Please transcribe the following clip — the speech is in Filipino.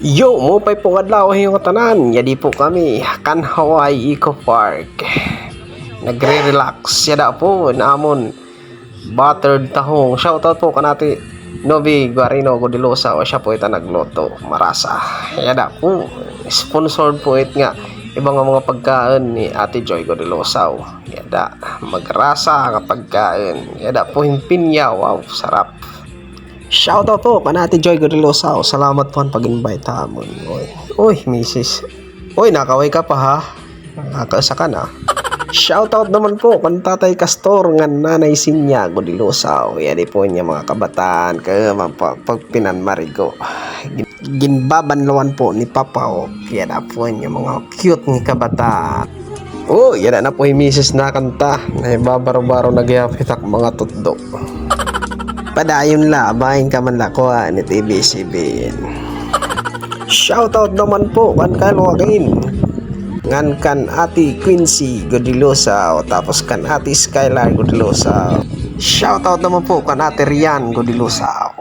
Yo, mo pa'y po adlaw yung tanan. Yadi po kami kan Hawaii Eco Park. Nagre-relax yada po namon buttered tahong. Shoutout po kanati Novi Guarino Godilosa o siya po ita nagloto marasa. Yada po sponsored po it nga ibang mga pagkain ni Ate Joy Godilosa. Yada magrasa nga pagkain. Yada po pinya, wow sarap. Shoutout po kanati Joy Godilosa. Salamat po ang pag-invite hamon. Uy, misis. Uy, nakaway ka pa ha. Nakasa ka na. Shoutout naman po kan Tatay Castor nga Nanay Sinya Godilosa. Yan po niya mga kabataan kaya pagpinan marigo. Ginbabanlawan po ni Papa o. Yan po niya mga cute ni kabataan. Oh, yan na po yung misis na kanta. Naibabaro-baro nagyapitak mga tutdo. Padayon la, bahin ka man lakuha ni TVCB. Shoutout naman po kan Kalwakin. Ngan kan Ati Quincy Godilosa o tapos kan Ati Skylar Godilosa. Shoutout naman po kan Ate Rian Godilosa.